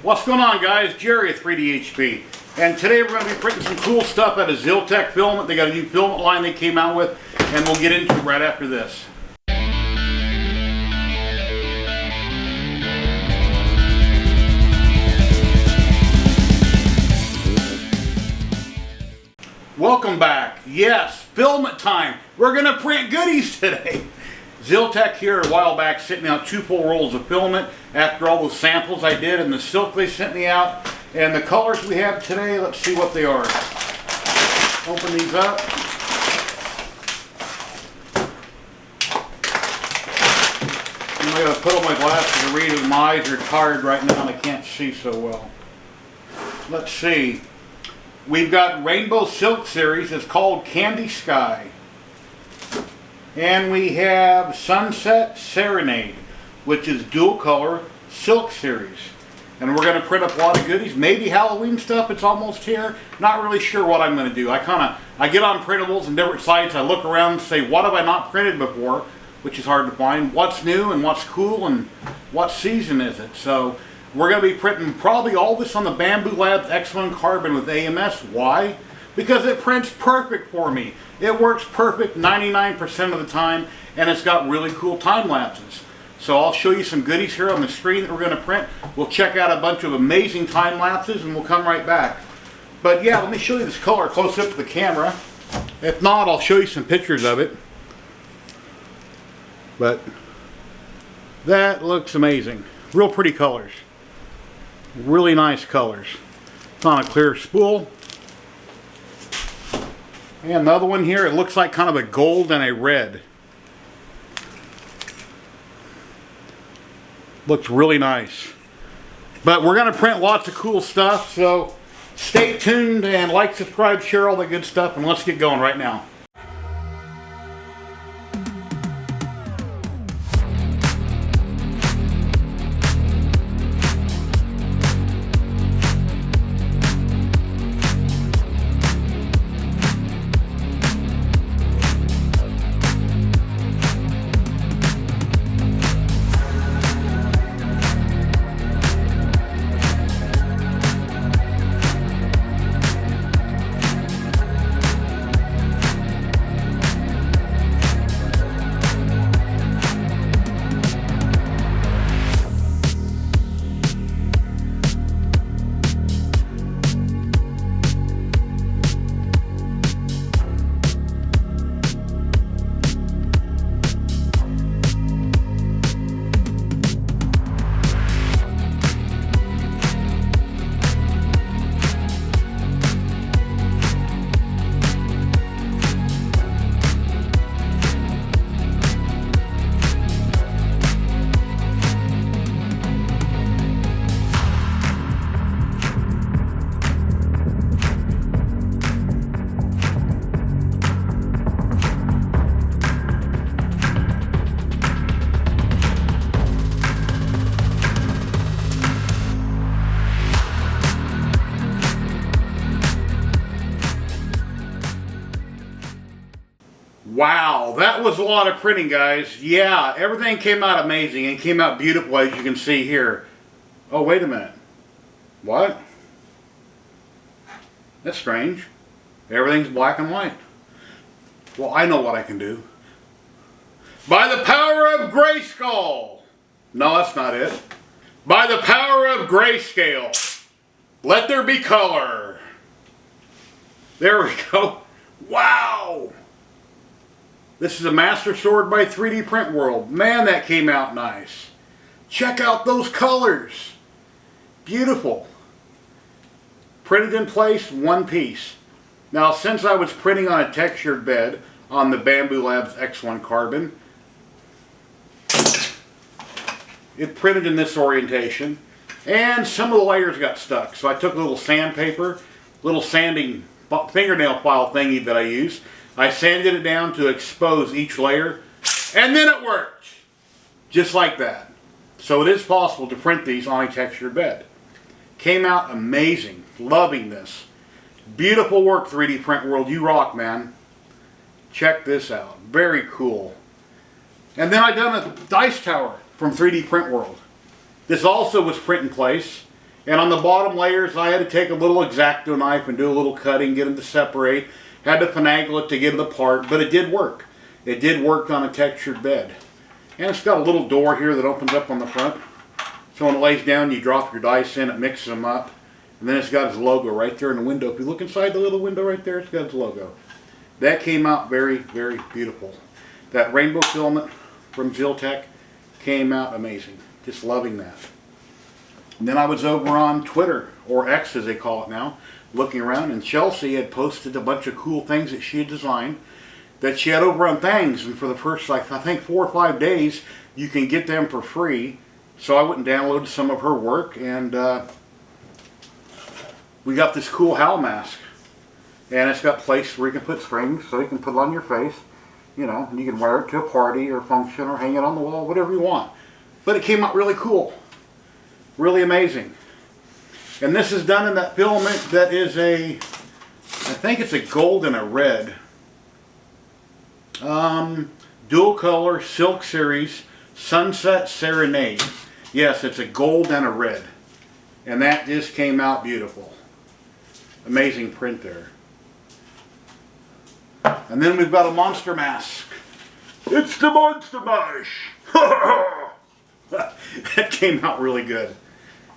What's going on, guys? Jerry at 3DHP, and today we're going to be printing some cool stuff out of ZYLTECH Filament. They got a new filament line they came out with, and we'll get into it right after this. Welcome back. Yes, filament time. We're going to print goodies today. ZYLTECH here a while back sent me out 2 full rolls of filament after all those samples I did and the silk they sent me out. And the colors we have today, let's see what they are. Open these up. I'm going to put on my glasses to read them. My eyes are tired right now and I can't see so well. Let's see. We've got Rainbow Silk Series. It's called Candy Sky. And we have Sunset Serenade, which is dual color silk series. And we're going to print up a lot of goodies, maybe Halloween stuff. It's almost here. Not really sure what I'm going to do. I get on printables and different sites. I look around and say, what have I not printed before? Which is hard to find. What's new and what's cool and what season is it? So we're going to be printing probably all this on the BambuLab X1 Carbon with AMS. Why? Because it prints perfect for me. It works perfect 99% of the time, and it's got really cool time lapses. So I'll show you some goodies here on the screen that we're going to print. We'll check out a bunch of amazing time lapses and we'll come right back. But yeah, let me show you this color close up to the camera. If not, I'll show you some pictures of it. But that looks amazing. Real pretty colors. Really nice colors. It's on a clear spool. And the other one here, it looks like kind of a gold and a red. Looks really nice. But we're going to print lots of cool stuff, so stay tuned and like, subscribe, share all that good stuff, and let's get going right now. Wow, that was a lot of printing, guys. Yeah, everything came out amazing and came out beautiful, as you can see here. Oh, wait a minute. What? That's strange. Everything's black and white. Well, I know what I can do. By the power of Grayskull. No, that's not it. By the power of Grayscale. Let there be color. There we go. Wow. This is a Master Sword by 3D Print World. Man, that came out nice. Check out those colors. Beautiful. Printed in place, one piece. Now, since I was printing on a textured bed on the BambuLab's X1 Carbon, it printed in this orientation, and some of the layers got stuck. So I took a little sandpaper, little sanding fingernail file thingy that I use. I sanded it down to expose each layer, and then it worked. Just like that. So it is possible to print these on a textured bed. Came out amazing. Loving this. Beautiful work, 3D Print World. You rock, man. Check this out. Very cool. And then I done a dice tower from 3D Print World. This also was print in place. And on the bottom layers, I had to take a little X-Acto knife and do a little cutting, get them to separate. Had to finagle it to get it apart, but it did work. It did work on a textured bed. And it's got a little door here that opens up on the front. So when it lays down, you drop your dice in, it mixes them up. And then it's got its logo right there in the window. If you look inside the little window right there, it's got its logo. That came out very, very beautiful. That rainbow filament from ZYLTECH came out amazing. Just loving that. And then I was over on Twitter, or X as they call it now, looking around, and Chelsea had posted a bunch of cool things that she had designed that she had over on Things, and for the first, like, I think 4 or 5 days, you can get them for free. So I went and downloaded some of her work, and we got this cool Howl mask. And it's got places where you can put strings, so you can put it on your face, you know, and you can wear it to a party or function or hang it on the wall, whatever you want. But it came out really cool. Really amazing. And this is done in that filament that is a, I think it's a gold and a red. Dual color silk series Sunset Serenade. Yes, it's a gold and a red. And that just came out beautiful. Amazing print there. And then we've got a monster mask. It's the Monster Mash! That came out really good.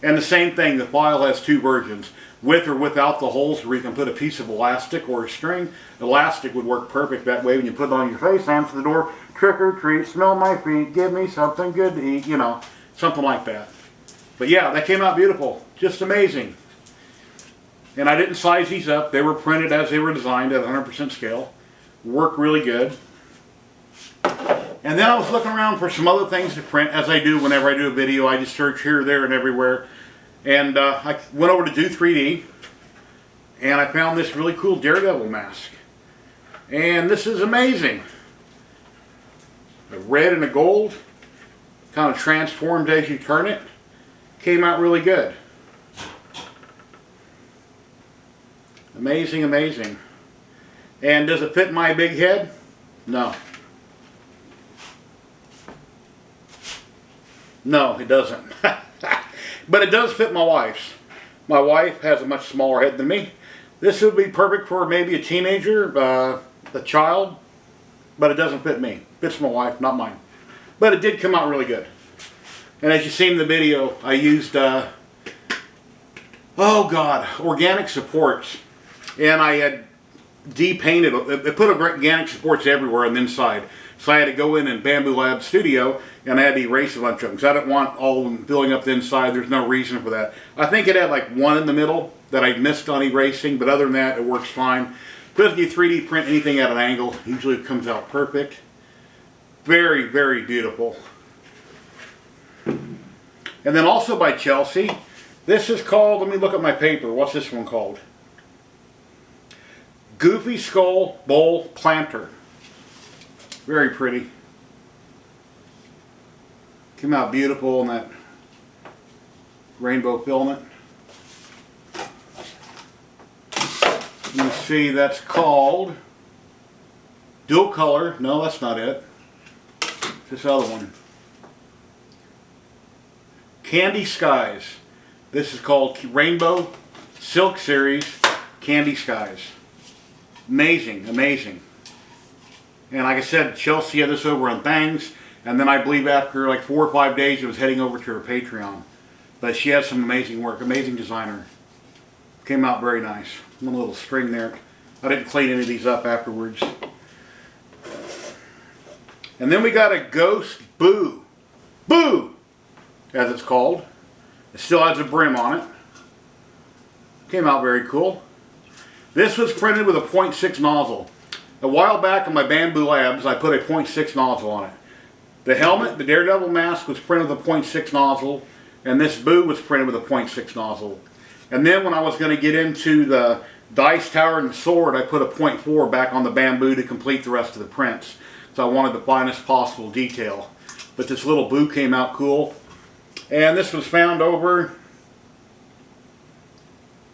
And the same thing, the file has 2 versions. With or without the holes where you can put a piece of elastic or a string. Elastic would work perfect that way when you put it on your face, answer the door, trick or treat, smell my feet, give me something good to eat, you know, something like that. But yeah, that came out beautiful. Just amazing. And I didn't size these up. They were printed as they were designed at 100% scale. Worked really good. And then I was looking around for some other things to print, as I do whenever I do a video. I just search here, there, and everywhere. And I went over to Do 3D, and I found this really cool Daredevil mask. And this is amazing. A red and a gold, kind of transformed as you turn it. Came out really good. Amazing, amazing. And does it fit my big head? No. No, it doesn't. But it does fit my wife's. My wife has a much smaller head than me. This would be perfect for maybe a teenager, a child, but it doesn't fit me. It fits my wife, not mine. But it did come out really good. And as you see in the video, I used, oh God, organic supports. And I had de-painted, they put organic supports everywhere on the inside. So I had to go in BambuLab Studio and I had to erase a bunch of them because I didn't want all of them filling up the inside. There's no reason for that. I think it had like one in the middle that I missed on erasing, but other than that, it works fine. But if you 3D print anything at an angle, usually it comes out perfect. Very, very beautiful. And then also by Chelsea, this is called, let me look at my paper. What's this one called? Goofy Skull Bowl Planter. Very pretty. Came out beautiful in that rainbow filament. You see that's called Dual Color. No, that's not it. This other one. Candy Skies. This is called Rainbow Silk Series Candy Skies. Amazing, amazing. And like I said, Chelsea had this over on Things, and then I believe after like 4 or 5 days it was heading over to her Patreon. But she has some amazing work, amazing designer. Came out very nice. One little string there. I didn't clean any of these up afterwards. And then we got a Ghost Boo. Boo! As it's called. It still has a brim on it. Came out very cool. This was printed with a 0.6 nozzle. A while back on my BambuLabs, I put a 0.6 nozzle on it. The helmet, the Daredevil mask, was printed with a 0.6 nozzle, and this Boo was printed with a 0.6 nozzle. And then when I was going to get into the Dice Tower and Sword, I put a 0.4 back on the bamboo to complete the rest of the prints. So I wanted the finest possible detail. But this little Boo came out cool. And this was found over,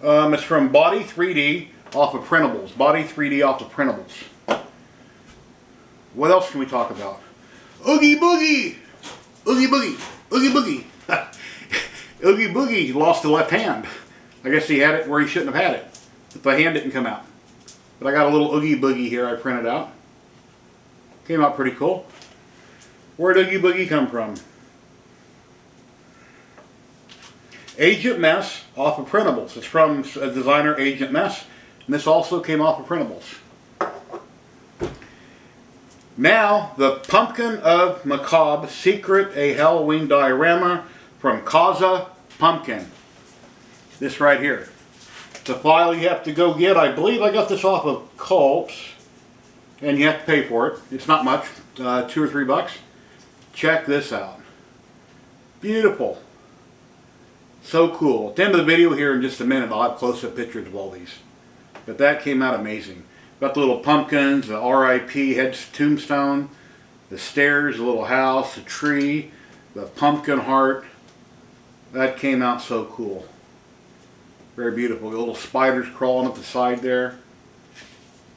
it's from Body 3D off of Printables. Body 3D off of Printables. What else can we talk about? Oogie Boogie! Oogie Boogie! Oogie Boogie! Oogie Boogie lost a left hand. I guess he had it where he shouldn't have had it. The hand didn't come out. But I got a little Oogie Boogie here I printed out. Came out pretty cool. Where'd Oogie Boogie come from? Agent Mess off of printables. It's from a designer, Agent Mess. And this also came off of printables. Now, the Pumpkin of Macabre Secret, a Halloween diorama from Kaza Pumpkin. This right here. It's a file you have to go get. I believe I got this off of Culps. And you have to pay for it. It's not much, $2 or $3. Check this out. Beautiful. So cool. At the end of the video here in just a minute, I'll have close-up pictures of all these. But that came out amazing. Got the little pumpkins, the R.I.P. head's tombstone, the stairs, the little house, the tree, the pumpkin heart. That came out so cool. Very beautiful. The little spiders crawling up the side there.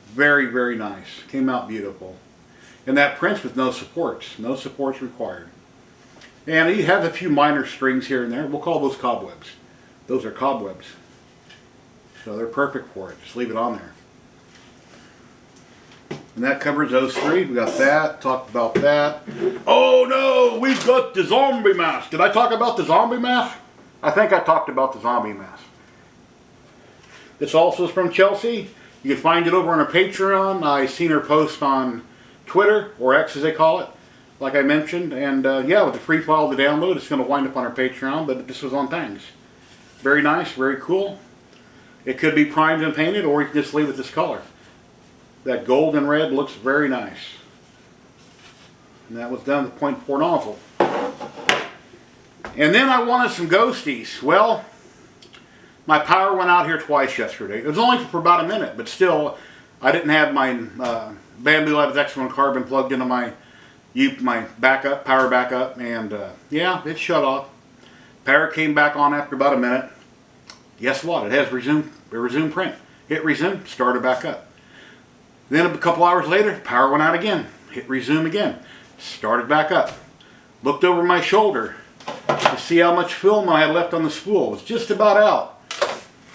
Very, very nice. Came out beautiful. And that prints with no supports. No supports required. And he has a few minor strings here and there. We'll call those cobwebs. Those are cobwebs. So they're perfect for it. Just leave it on there. And that covers those three. We got that. Talked about that. Oh no! We've got the zombie mask. Did I talk about the zombie mask? I think I talked about the zombie mask. This also is from Chelsea. You can find it over on her Patreon. I seen her post on Twitter, or X as they call it, like I mentioned. And yeah, with the free file to download, it's going to wind up on her Patreon, but this was on Thangs. Very nice, very cool. It could be primed and painted, or you can just leave it this color. That gold and red looks very nice. And that was done with 0.4 nozzle. And then I wanted some ghosties. Well, my power went out here twice yesterday. It was only for about a minute, but still, I didn't have my BambuLab X1 carbon plugged into my backup, power backup, and yeah, it shut off. Power came back on after about a minute. Guess what? It has resume print. Hit resume, started back up. Then a couple hours later, power went out again. Hit resume again, started back up. Looked over my shoulder to see how much film I had left on the spool. It was just about out.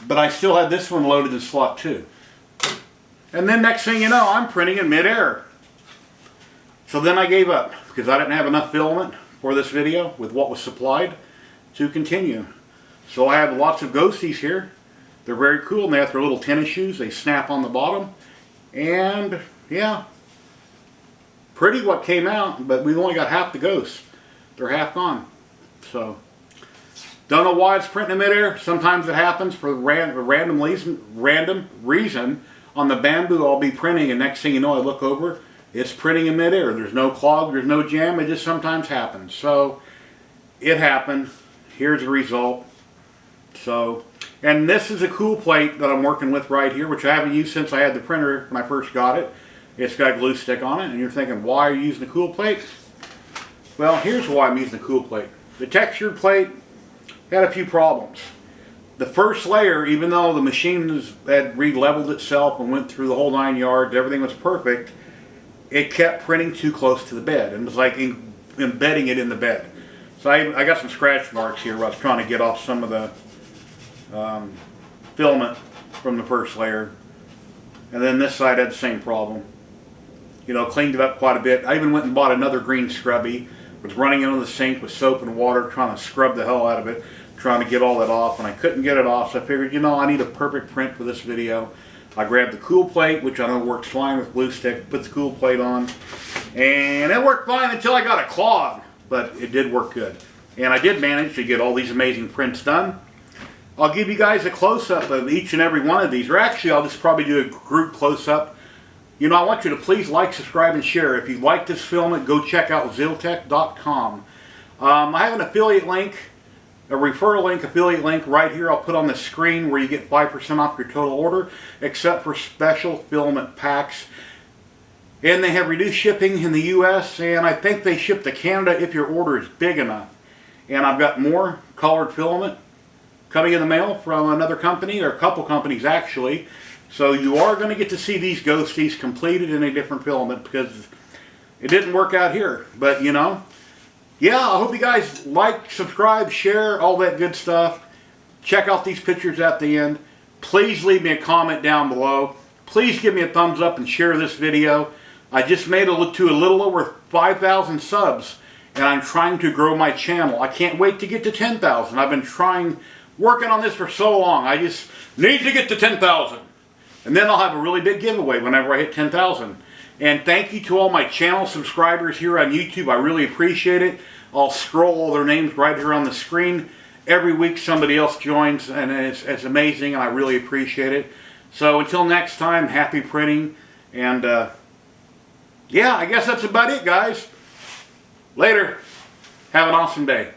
But I still had this one loaded in slot 2. And then next thing you know, I'm printing in mid-air. So then I gave up because I didn't have enough filament for this video with what was supplied to continue. So I have lots of ghosties here. They're very cool, and they have their little tennis shoes. They snap on the bottom. And yeah, pretty what came out, but we've only got half the ghosts. They're half gone. So don't know why it's printing in midair. Sometimes it happens for random reason. On the Bambu, I'll be printing, and next thing you know, I look over, it's printing in midair. There's no clog, there's no jam. It just sometimes happens. So it happened. Here's the result. So, and this is a cool plate that I'm working with right here, which I haven't used since I had the printer when I first got it. It's got a glue stick on it, and you're thinking, why are you using a cool plate? Well, here's why I'm using a cool plate. The textured plate had a few problems. The first layer, even though the machine had re-leveled itself and went through the whole 9 yards, everything was perfect, it kept printing too close to the bed and was like embedding it in the bed. So I got some scratch marks here where I was trying to get off some of the filament from the first layer. And then this side had the same problem. You know, cleaned it up quite a bit. I even went and bought another green scrubby. Was running into the sink with soap and water, trying to scrub the hell out of it, trying to get all that off, and I couldn't get it off, so I figured, you know, I need a perfect print for this video. I grabbed the cool plate, which I know works fine with glue stick, put the cool plate on, and it worked fine until I got a clog, but it did work good. And I did manage to get all these amazing prints done. I'll give you guys a close-up of each and every one of these, or actually I'll just probably do a group close-up. You know, I want you to please like, subscribe, and share. If you like this filament, go check out ZYLTECH.com. I have an affiliate link, a referral link, affiliate link right here. I'll put on the screen where you get 5% off your total order, except for special filament packs. And they have reduced shipping in the U.S., and I think they ship to Canada if your order is big enough. And I've got more colored filament coming in the mail from another company, or a couple companies actually. So you are going to get to see these ghosties completed in a different filament because it didn't work out here. But you know, yeah, I hope you guys like, subscribe, share, all that good stuff. Check out these pictures at the end. Please leave me a comment down below. Please give me a thumbs up and share this video. I just made it to a little over 5,000 subs, and I'm trying to grow my channel. I can't wait to get to 10,000. I've been working on this for so long. I just need to get to 10,000. And then I'll have a really big giveaway whenever I hit 10,000. And thank you to all my channel subscribers here on YouTube. I really appreciate it. I'll scroll all their names right here on the screen. Every week somebody else joins, and it's amazing, and I really appreciate it. So until next time, happy printing. And yeah, I guess that's about it, guys. Later. Have an awesome day.